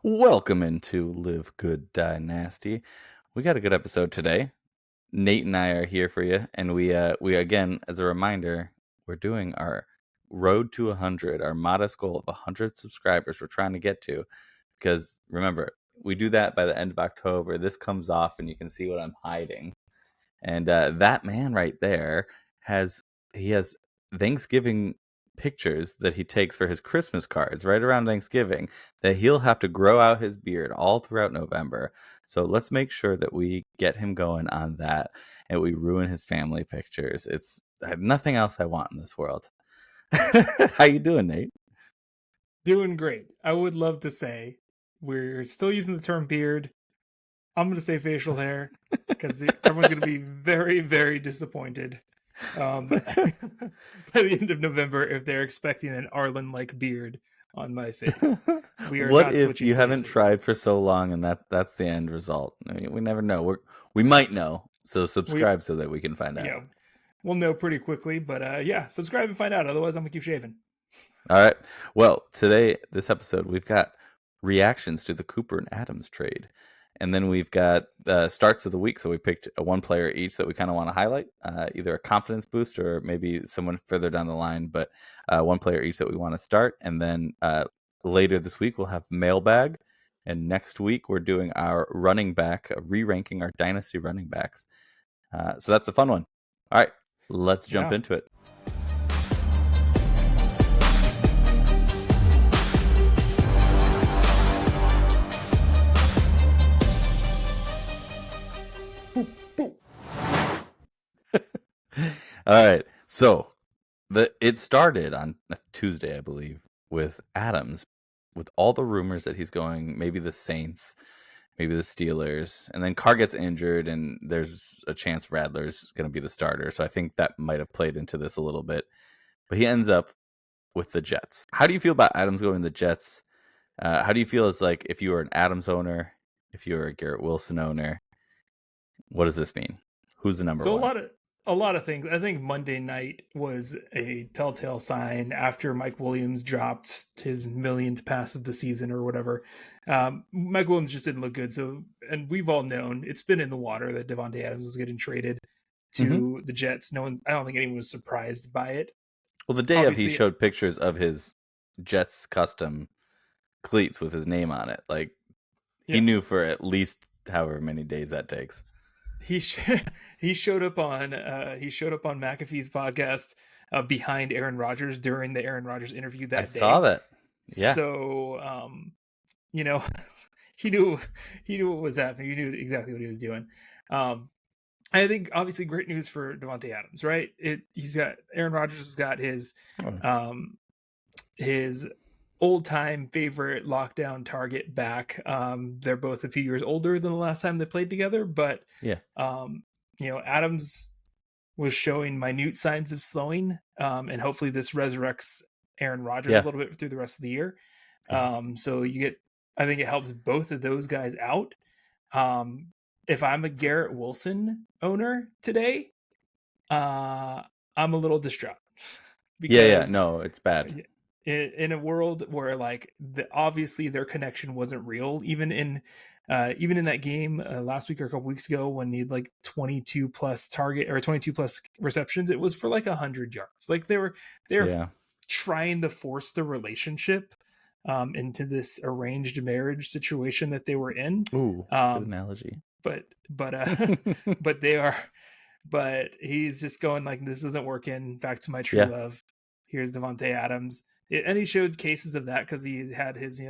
Welcome into Live Good Dynasty. We got a good episode today. Nate and I are here for you, and we again, as a reminder, we're doing our road to 100, our modest goal of 100 subscribers we're trying to get to. Because remember, we do that by the end of October. This comes off, and you can see what I'm hiding. And that man right there has Thanksgiving pictures that he takes for his Christmas cards right around Thanksgiving that he'll have to grow out his beard all throughout November. So let's make sure that we get him going on that and we ruin his family pictures. I have nothing else I want in this world. How you doing, Nate? Doing great. I would love to say we're still using the term beard. I'm going to say facial hair because everyone's going to be very, very disappointed by the end of November if they're expecting an Arlen-like beard on my face. What if you haven't tried for so long and that's the end result? I mean, we never know. We might know. So subscribe so that we can find out. Yeah, we'll know pretty quickly. But subscribe and find out. Otherwise, I'm going to keep shaving. All right. Well, today, this episode, we've got reactions to the Cooper and Adams trade. And then we've got starts of the week. So we picked one player each that we kind of want to highlight, either a confidence boost or maybe someone further down the line. But one player each that we want to start. And then later this week, we'll have mailbag. And next week, we're doing our running back, re-ranking our dynasty running backs. So that's a fun one. All right. Let's jump into it. All right, so it started on Tuesday, I believe, with Adams, with all the rumors that he's going maybe the Saints, maybe the Steelers, and then Carr gets injured, and there's a chance Radler's going to be the starter. So I think that might have played into this a little bit. But he ends up with the Jets. How do you feel about Adams going to the Jets? How do you feel as like if you were an Adams owner, if you were a Garrett Wilson owner? What does this mean? Who's the number one? A lot of things. I think Monday night was a telltale sign after Mike Williams dropped his millionth pass of the season or whatever. Mike Williams just didn't look good. So, and we've all known it's been in the water that Davante Adams was getting traded to the Jets. I don't think anyone was surprised by it. Well, the day of, he showed pictures of his Jets custom cleats with his name on it. Like he knew for at least however many days that takes. He showed up on McAfee's podcast behind Aaron Rodgers during the Aaron Rodgers interview that day. I saw that. Yeah. So he knew what was happening. He knew exactly what he was doing. I think obviously great news for Davante Adams, right? Aaron Rodgers has got his old-time favorite lockdown target back. They're both a few years older than the last time they played together, but Adams was showing minute signs of slowing, and hopefully this resurrects Aaron Rodgers a little bit through the rest of the year. So I think it helps both of those guys out. If I'm a Garrett Wilson owner today, I'm a little distraught. No, it's bad. In a world where obviously their connection wasn't real, even in that game last week or a couple weeks ago when he had 22 plus target or 22 plus receptions, it was for 100 yards. They're trying to force the relationship into this arranged marriage situation that they were in. Ooh, good analogy. But he's just going this isn't working. Back to my true love. Here's Davante Adams. And he showed cases of that because he had his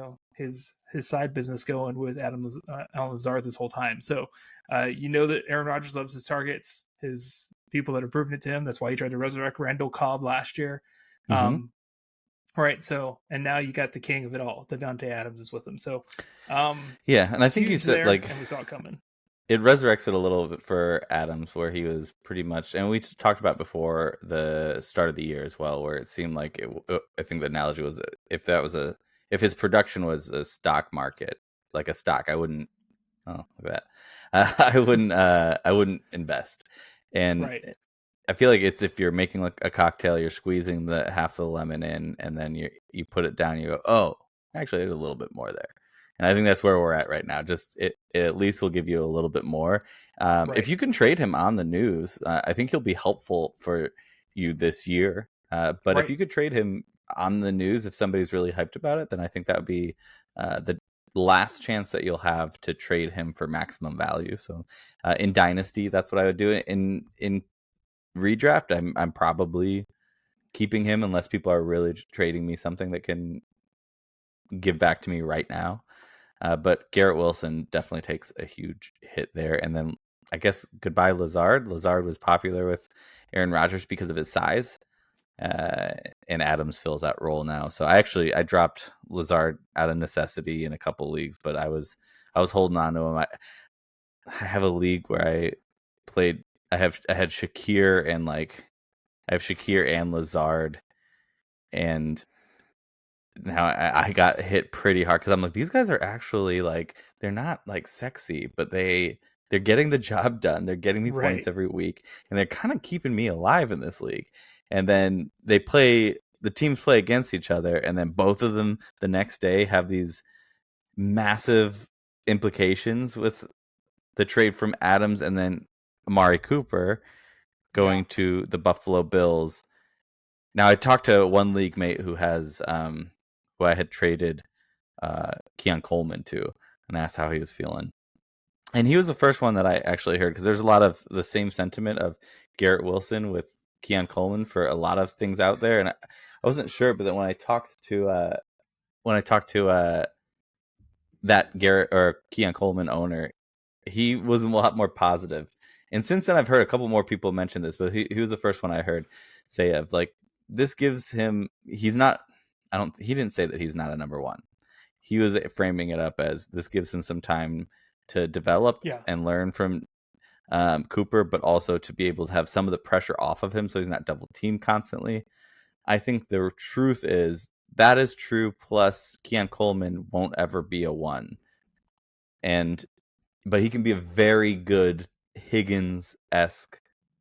side business going with Alan Lazard this whole time. So that Aaron Rodgers loves his targets, his people that have proven it to him. That's why he tried to resurrect Randall Cobb last year. All right, so and now you got the king of it all. Davante Adams is with him. So and I think you said and we saw it coming. It resurrects it a little bit for Adams, where he was pretty much, and we talked about before the start of the year as well, where it seemed like I think the analogy was if his production was a stock market, like a stock, I wouldn't. Oh, look at that! I wouldn't invest, and I feel like it's if you're making a cocktail, you're squeezing half the lemon in, and then you put it down, you go, oh, actually, there's a little bit more there. And I think that's where we're at right now. Just it at least will give you a little bit more. Right. If you can trade him on the news, I think he'll be helpful for you this year. But if Right. you could trade him on the news, if somebody's really hyped about it, then I think that would be the last chance that you'll have to trade him for maximum value. So in Dynasty, that's what I would do. In redraft, I'm probably keeping him unless people are really trading me something that can give back to me right now. But Garrett Wilson definitely takes a huge hit there. And then I guess goodbye Lazard. Lazard was popular with Aaron Rodgers because of his size. And Adams fills that role now. So I dropped Lazard out of necessity in a couple leagues, but I was holding on to him. I have a league where I had Shakir and I have Shakir and Lazard, and now I got hit pretty hard because I'm like, these guys are actually they're not sexy, but they're getting the job done. They're getting me points every week, and they're kind of keeping me alive in this league. And then the teams play against each other, and then both of them the next day have these massive implications with the trade from Adams and then Amari Cooper going to the Buffalo Bills. Now I talked to one league mate who has who I had traded Keon Coleman to, and asked how he was feeling. And he was the first one that I actually heard, because there's a lot of the same sentiment of Garrett Wilson with Keon Coleman for a lot of things out there, and I wasn't sure. But then when I talked to that Garrett or Keon Coleman owner, he was a lot more positive. And since then, I've heard a couple more people mention this, but he was the first one I heard say of this gives him. He's not. He didn't say that he's not a number one. He was framing it up as this gives him some time to develop and learn from Cooper, but also to be able to have some of the pressure off of him so he's not double teamed constantly. I think the truth is that is true. Plus, Keon Coleman won't ever be a one, but he can be a very good Higgins-esque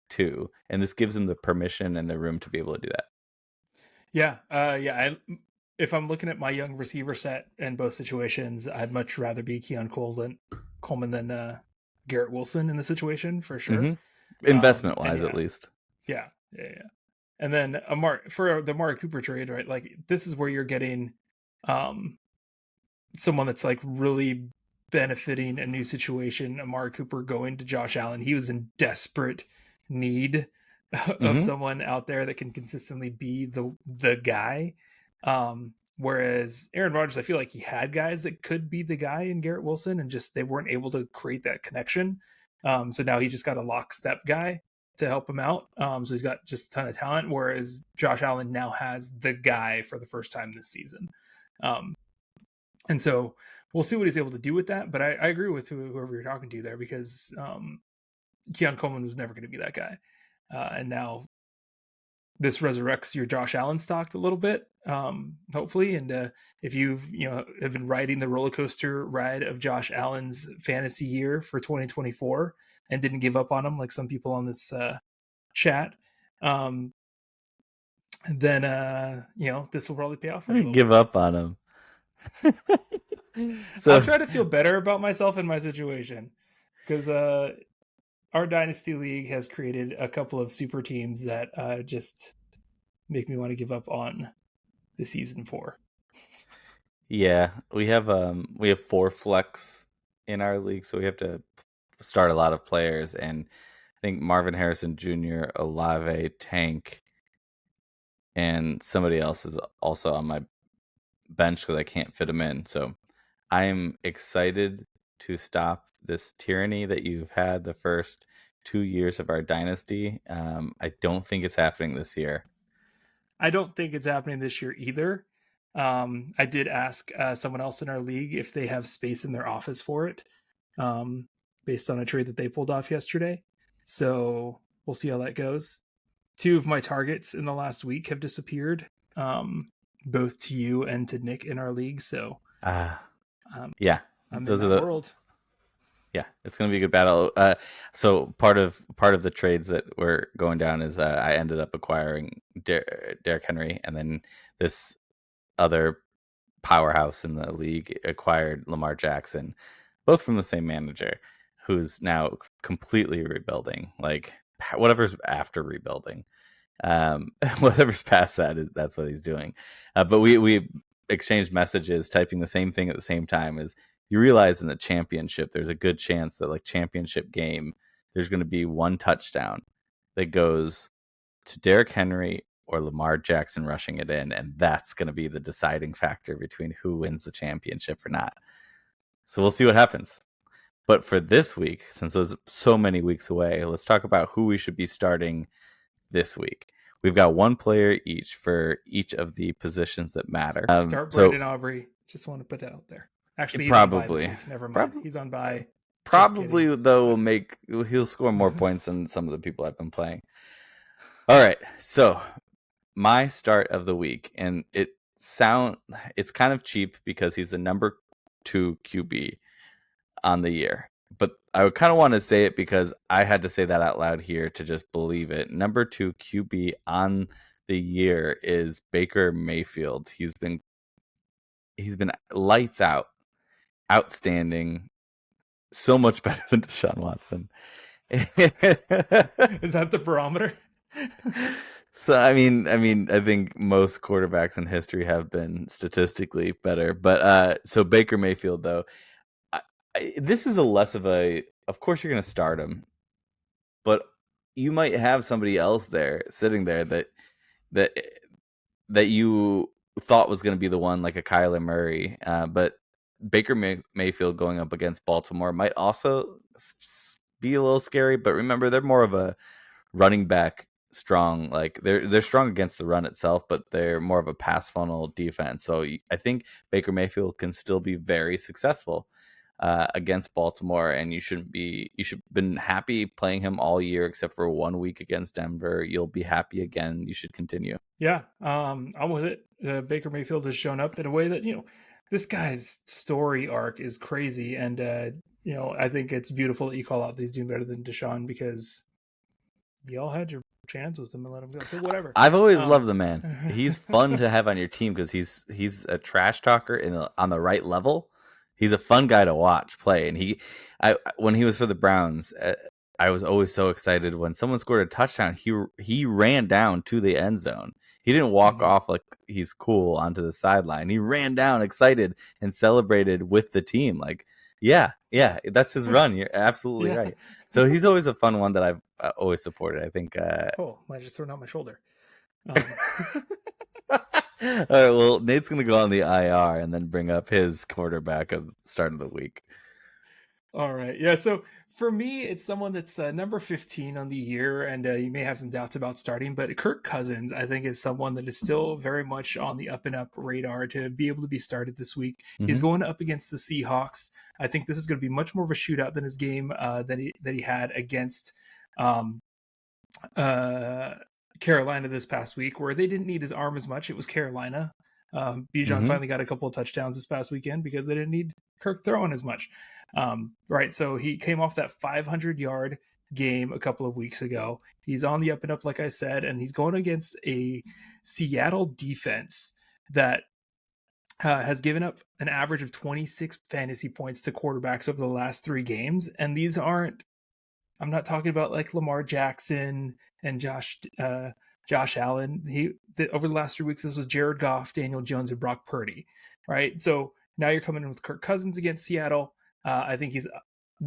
too, and this gives him the permission and the room to be able to do that. Yeah, if I'm looking at my young receiver set in both situations, I'd much rather be Keon Coleman than Garrett Wilson in the situation, for sure. Mm-hmm. Investment wise, at least. Yeah. And then for the Amari Cooper trade, right? This is where you're getting someone that's really benefiting a new situation. Amari Cooper going to Josh Allen. He was in desperate need of someone out there that can consistently be the guy. Whereas Aaron Rodgers, I feel like he had guys that could be the guy in Garrett Wilson, and just they weren't able to create that connection. So now he just got a lockstep guy to help him out. So he's got just a ton of talent, whereas Josh Allen now has the guy for the first time this season. And so we'll see what he's able to do with that. But I agree with whoever you're talking to there, because Keon Coleman was never going to be that guy. And now this resurrects your Josh Allen stock a little bit, hopefully. And if you've have been riding the roller coaster ride of Josh Allen's fantasy year for 2024 and didn't give up on him like some people on this chat, then this will probably pay off for you. Give up on him. So I'll try to feel better about myself in my situation, because our Dynasty League has created a couple of super teams that just make me want to give up on the season 4. Yeah, we have 4 flex in our league, so we have to start a lot of players. And I think Marvin Harrison Jr., Olave, Tank, and somebody else is also on my bench because I can't fit them in. So I'm excited to stop this tyranny that you've had the first 2 years of our dynasty. I don't think it's happening this year. I don't think it's happening this year either. I did ask someone else in our league if they have space in their office for it, based on a trade that they pulled off yesterday. So we'll see how that goes. 2 of my targets in the last week have disappeared, both to you and to Nick in our league. So yeah, I'm in that world. Yeah, it's going to be a good battle. So part of the trades that we're going down is I ended up acquiring Derrick Henry, and then this other powerhouse in the league, acquired Lamar Jackson, both from the same manager, who's now completely rebuilding. Like whatever's after rebuilding, whatever's past that, that's what he's doing. But we exchanged messages, typing the same thing at the same time. As you realize in the championship, there's a good chance that like championship game, there's going to be one touchdown that goes to Derrick Henry or Lamar Jackson rushing it in, and that's going to be the deciding factor between who wins the championship or not. So we'll see what happens. But for this week, since there's so many weeks away, let's talk about who we should be starting this week. We've got one player each for each of the positions that matter. Start Brandon Aubrey. Just want to put that out there. Actually, he's probably on bye this week. Never mind. He's on bye. Probably though he'll score more points than some of the people I've been playing. All right, so my start of the week, and it's kind of cheap because he's the number 2 QB on the year, but I would kind of want to say it because I had to say that out loud here to just believe it. Number 2 QB on the year is Baker Mayfield. He's been lights out, outstanding, so much better than Deshaun Watson. Is that the barometer? So I think most quarterbacks in history have been statistically better, but so Baker Mayfield though, this is a less of a. Of course, you're going to start him, but you might have somebody else there sitting there that you thought was going to be the one, like a Kyler Murray, but Baker Mayfield going up against Baltimore might also be a little scary. But remember, they're more of a running back strong. Like they're strong against the run itself, but they're more of a pass funnel defense. So I think Baker Mayfield can still be very successful against Baltimore, and you should been happy playing him all year except for 1 week against Denver. You'll be happy again. You should continue. Yeah, I'm with it. Baker Mayfield has shown up in a way that, this guy's story arc is crazy, and I think it's beautiful that you call out that he's doing better than Deshaun, because y'all had your chance with him and let him go. So whatever. I've always loved the man. He's fun to have on your team because he's a trash talker on the right level. He's a fun guy to watch play, and when he was for the Browns, I was always so excited when someone scored a touchdown. He ran down to the end zone. He didn't walk off like he's cool onto the sideline. He ran down excited and celebrated with the team. Like, yeah, that's his run. You're absolutely right. So he's always a fun one that I've always supported. I think. I just thrown out my shoulder. All right, well, Nate's going to go on the IR and then bring up his quarterback of the start of the week. All right. Yeah, so for me, it's someone that's number 15 on the year, and you may have some doubts about starting, but Kirk Cousins, I think, is someone that is still very much on the up-and-up radar to be able to be started this week. Mm-hmm. He's going up against the Seahawks. I think this is going to be much more of a shootout than his game that he had against Carolina this past week, where they didn't need his arm as much. It was Carolina. Bijan finally got a couple of touchdowns this past weekend because they didn't need Kirk throwing as much. Right. So he came off that 500-yard game a couple of weeks ago. He's on the up and up, like I said, and he's going against a Seattle defense that has given up an average of 26 fantasy points to quarterbacks over the last 3 games. And these aren't, I'm not talking about like Lamar Jackson and Josh Allen. Over the last 3 weeks, this was Jared Goff, Daniel Jones, and Brock Purdy, right? So now you're coming in with Kirk Cousins against Seattle. I think he's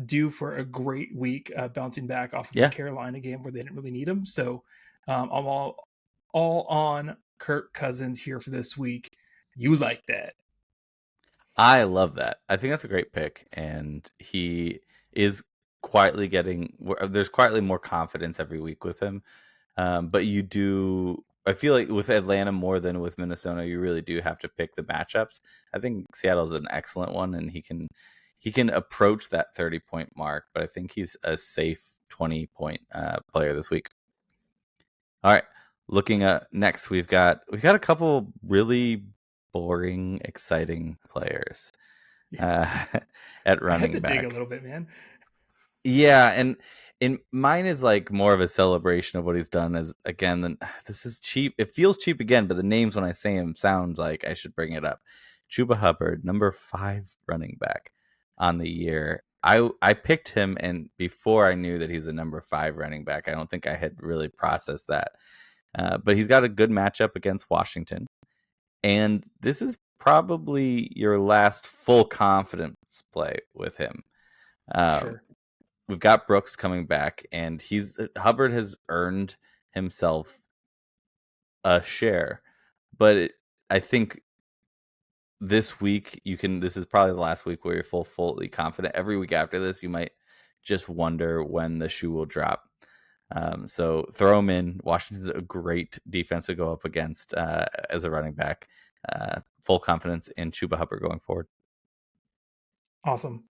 due for a great week, bouncing back off of the Carolina game where they didn't really need him. So I'm all on Kirk Cousins here for this week. You like that? I love that. I think that's a great pick, and he is quietly there's quietly more confidence every week with him. But I feel like with Atlanta more than with Minnesota, you really do have to pick the matchups. I think Seattle's an excellent one, and he can approach that 30-point mark, but I think he's a safe 20-point player this week. All right, looking at next, we've got a couple really boring, exciting players at running back. I had to dig a little bit, man. Yeah, and mine is like more of a celebration of what he's done. As again, this is cheap. It feels cheap again, but the names when I say them sound like I should bring it up. Chuba Hubbard, number 5 running back on the year. I picked him, and before I knew that he's a number 5 running back, I don't think I had really processed that. But he's got a good matchup against Washington. And this is probably your last full confidence play with him. Sure. We've got Brooks coming back, and Hubbard has earned himself a share. But I think this week this is probably the last week where you're fully confident. Every week after this, you might just wonder when the shoe will drop. So throw him in. Washington's a great defense to go up against as a running back. Full confidence in Chuba Hubbard going forward. Awesome.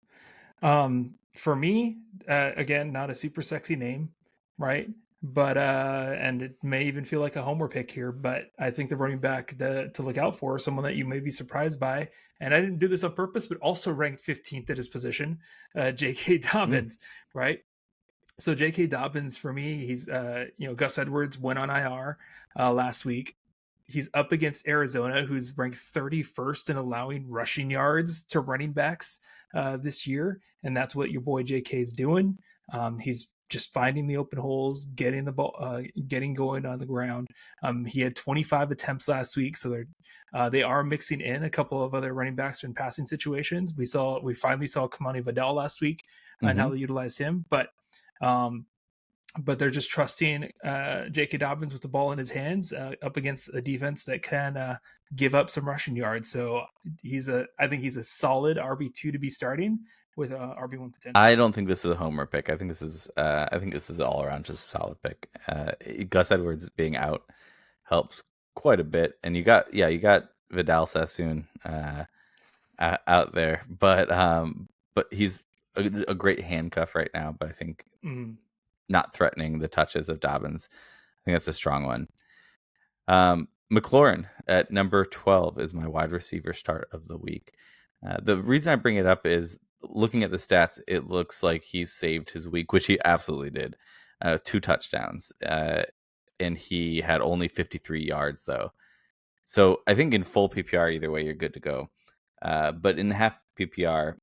For me, again, not a super sexy name, right? But and it may even feel like a homer pick here, but I think the running back to look out for, someone that you may be surprised by, and I didn't do this on purpose, but also ranked 15th at his position, J.K. Dobbins, right? So J.K. Dobbins, for me, he's Gus Edwards went on IR last week. He's up against Arizona, who's ranked 31st in allowing rushing yards to running backs this year, and that's what your boy JK is doing. He's just finding the open holes, getting the ball, getting going on the ground. He had 25 attempts last week, so they are mixing in a couple of other running backs in passing situations. We finally saw Kamani Vidal last week and how they utilized him, but they're just trusting J.K. Dobbins with the ball in his hands up against a defense that can give up some rushing yards. So I think he's a solid RB2 to be starting with RB1 potential. I don't think this is a homer pick. I think this is all around just a solid pick. Gus Edwards being out helps quite a bit, and you got Vidal Sassoon out there, but he's a great handcuff right now. But I think. Not threatening the touches of Dobbins. I think that's a strong one. McLaurin at number 12 is my wide receiver start of the week. The reason I bring it up is looking at the stats, it looks like he saved his week, which he absolutely did. 2 touchdowns. And he had only 53 yards, though. So I think in full PPR, either way, you're good to go. But in half PPR,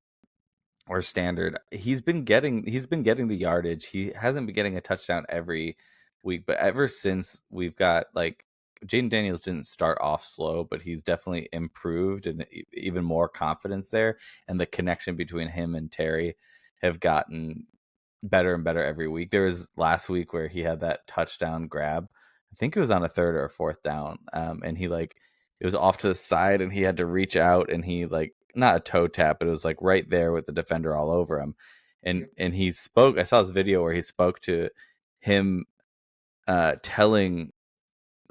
or standard, he's been getting the yardage. He hasn't been getting a touchdown every week, but ever since we've got Jaden Daniels didn't start off slow, but he's definitely improved and even more confidence there. And the connection between him and Terry have gotten better and better every week. There was last week where he had that touchdown grab. I think it was on a 3rd or a 4th down. And he it was off to the side and he had to reach out and he not a toe tap, but it was right there with the defender all over him. And he spoke, I saw this video where he spoke to him telling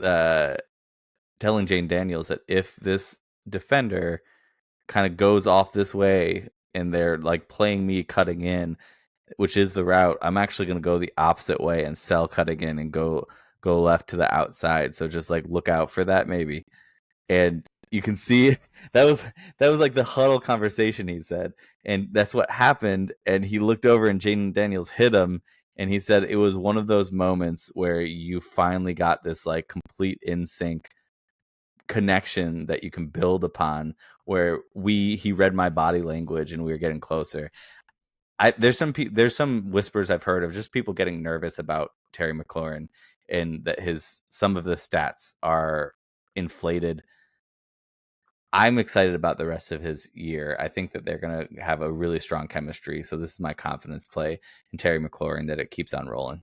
Jane Daniels that if this defender kind of goes off this way and they're playing me cutting in, which is the route, I'm actually going to go the opposite way and sell cutting in and go left to the outside. So just look out for that maybe. And you can see that was the huddle conversation he said, and that's what happened. And he looked over and Jaden Daniels hit him, and he said it was one of those moments where you finally got this complete in sync connection that you can build upon. Where he read my body language and we were getting closer. There's some whispers I've heard of just people getting nervous about Terry McLaurin and that some of the stats are inflated. I'm excited about the rest of his year. I think that they're going to have a really strong chemistry. So this is my confidence play in Terry McLaurin that it keeps on rolling.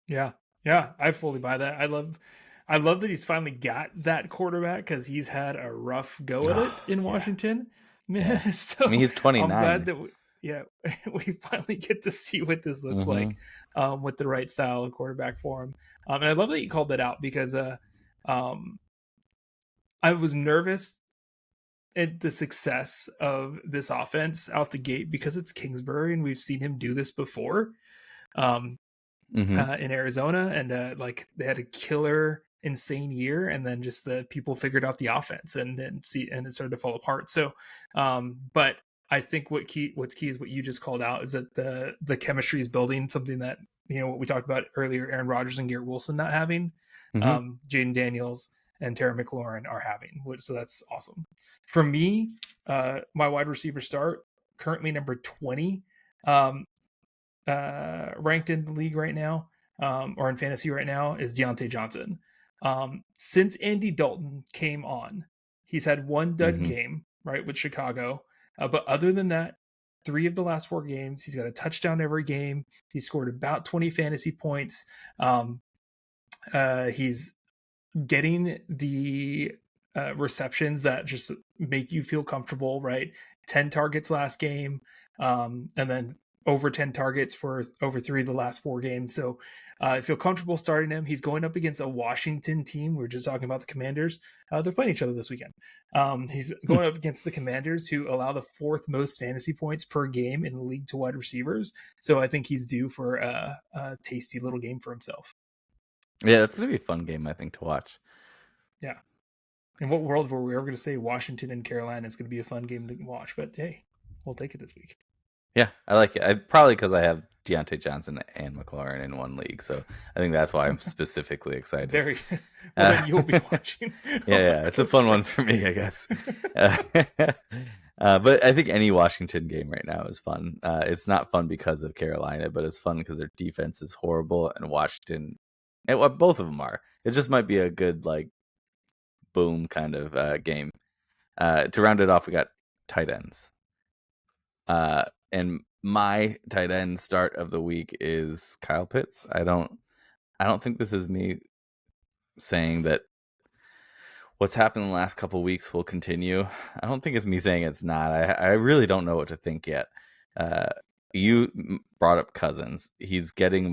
Yeah, I fully buy that. I love that he's finally got that quarterback because he's had a rough go at it in Washington. Yeah. So he's 29. I'm glad that we finally get to see what this looks like with the right style of quarterback for him. And I love that you called that out because I was nervous at the success of this offense out the gate because it's Kingsbury and we've seen him do this before in Arizona, and they had a killer insane year, and then just the people figured out the offense and it started to fall apart. So but I think what's key is what you just called out, is that the chemistry is building, something that what we talked about earlier, Aaron Rodgers and Garrett Wilson not having. Jaden Daniels and Terry McLaurin are having. So that's awesome. For me, my wide receiver start, currently number 20, ranked in the league right now, or in fantasy right now, is Diontae Johnson. Since Andy Dalton came on, he's had one dud game, right, with Chicago. But other than that, 3 of the last 4 games, he's got a touchdown every game. He scored about 20 fantasy points. He's getting the receptions that just make you feel comfortable, right? 10 targets last game, and then over 10 targets for over 3 of the last 4 games. So I feel comfortable starting him. He's going up against a Washington team. We were just talking about the Commanders. They're playing each other this weekend. He's going up against the Commanders, who allow the 4th most fantasy points per game in the league to wide receivers. So I think he's due for a tasty little game for himself. Yeah, that's going to be a fun game, I think, to watch. Yeah. In what world were we ever going to say Washington and Carolina is going to be a fun game to watch? But hey, we'll take it this week. Yeah, I like it. Probably because I have Diontae Johnson and McLaurin in one league, so I think that's why I'm specifically excited. Very well, then you'll be watching. Yeah, it's a fun one for me, I guess. But I think any Washington game right now is fun. It's not fun because of Carolina, but it's fun because their defense is horrible, and Washington, and what both of them are. It just might be a good boom kind of game. To round it off, we got tight ends. And my tight end start of the week is Kyle Pitts. I don't think this is me saying that what's happened in the last couple of weeks will continue. I don't think it's me saying it's not. I really don't know what to think yet. You brought up Cousins. He's getting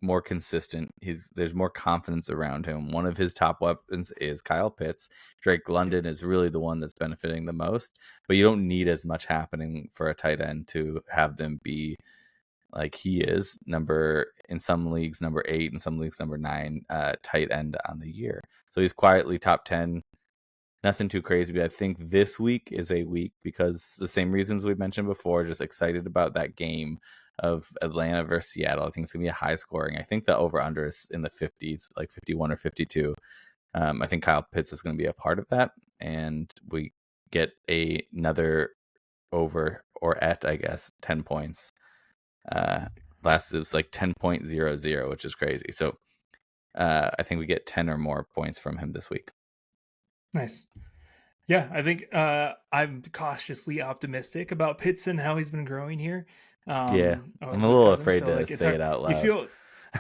more consistent. There's more confidence around him. One of his top weapons is Kyle Pitts. Drake London is really the one that's benefiting the most, but you don't need as much happening for a tight end to have them be like he is, in some leagues number 8, in some leagues number 9 tight end on the year. So he's quietly top 10. Nothing too crazy, but I think this week is a week because the same reasons we mentioned before, just excited about that game of Atlanta versus Seattle. I think it's going to be a high scoring. I think the over-under is in the 50s, like 51 or 52. I think Kyle Pitts is going to be a part of that, and we get another over or at, I guess, 10 points. Last it was like 10.00, which is crazy. So I think we get 10 or more points from him this week. Nice. Yeah, I think I'm cautiously optimistic about Pitts and how he's been growing here. I'm a little afraid to say it out loud.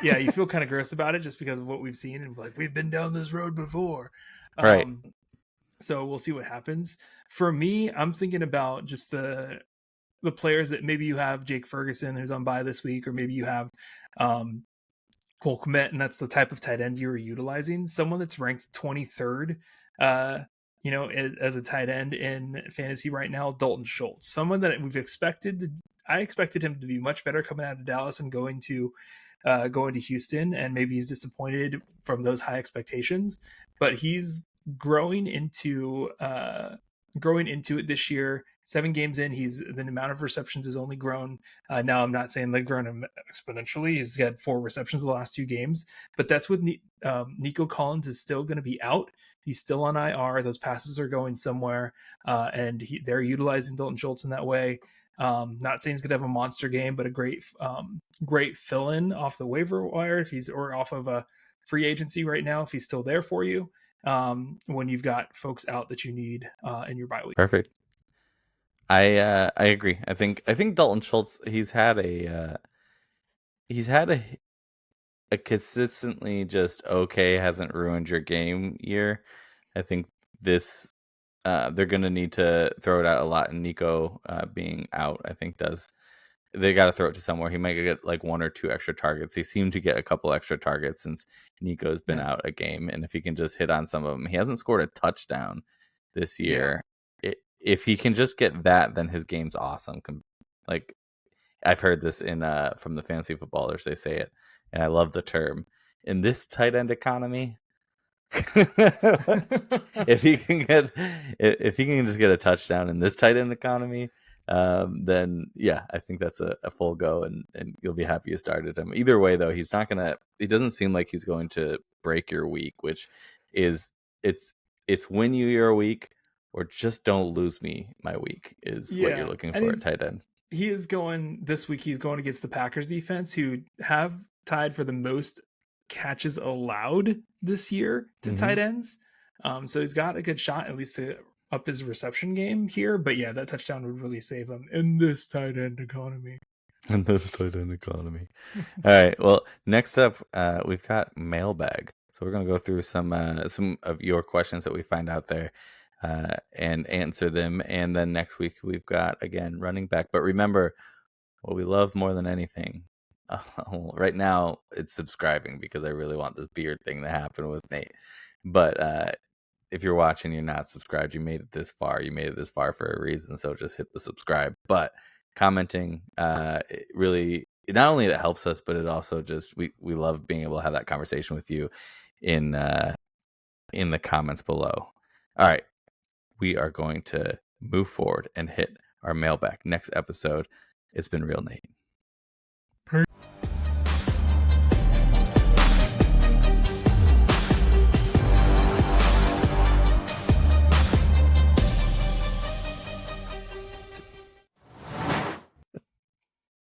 You feel kind of gross about it just because of what we've seen, and we've been down this road before. Right. So we'll see what happens. For me, I'm thinking about just the players that maybe you have Jake Ferguson, who's on bye this week, or maybe you have Cole Kmet, and that's the type of tight end you were utilizing. Someone that's ranked 23rd, as a tight end in fantasy right now, Dalton Schultz. Someone that I expected him to be much better coming out of Dallas and going to Houston, and maybe he's disappointed from those high expectations, but he's growing into it this year. 7 games in, the amount of receptions has only grown. Now, I'm not saying they've grown exponentially. He's had 4 receptions the last 2 games, but that's with Nico Collins is still going to be out. He's still on IR. Those passes are going somewhere, and they're utilizing Dalton Schultz in that way. Not saying he's going to have a monster game, but a great fill-in off the waiver wire or off of a free agency right now if he's still there for you. When you've got folks out that you need in your bye week. Perfect. I agree. I think Dalton Schultz, he's had a consistently just okay, hasn't ruined your game year. I think this they're gonna need to throw it out a lot, and Nico being out, I think they got to throw it to somewhere. He might get like 1 or 2 extra targets. He seemed to get a couple extra targets since Nico's been out a game, and if he can just hit on some of them, he hasn't scored a touchdown this year. If he can just get that, then his game's awesome. Like I've heard this from the fantasy footballers, they say it, and I love the term. In this tight end economy, if he can just get a touchdown in this tight end economy, then yeah, I think that's a full go, and you'll be happy you started him. Either way, though, he's not gonna. It doesn't seem like he's going to break your week, which is it's win you your week, or just don't lose me my week is what you're looking and for at tight end. he is going this week. He's going against the Packers defense, who have tied for the most catches allowed this year to tight ends. So he's got a good shot, at least to up his reception game here. But yeah, that touchdown would really save him in this tight end economy. In this tight end economy. All right. Well, next up, we've got mailbag. So we're gonna go through some of your questions that we find out there. And answer them. And then next week we've got, again, running back. But remember, what we love more than anything, right now, it's subscribing, because I really want this beard thing to happen with Nate. But if you're watching, you're not subscribed, you made it this far. You made it this far for a reason, so just hit the subscribe. But commenting, it really, not only it helps us, but it also just, we love being able to have that conversation with you in the comments below. All right. We are going to move forward and hit our mailbag next episode. It's been real, Nate.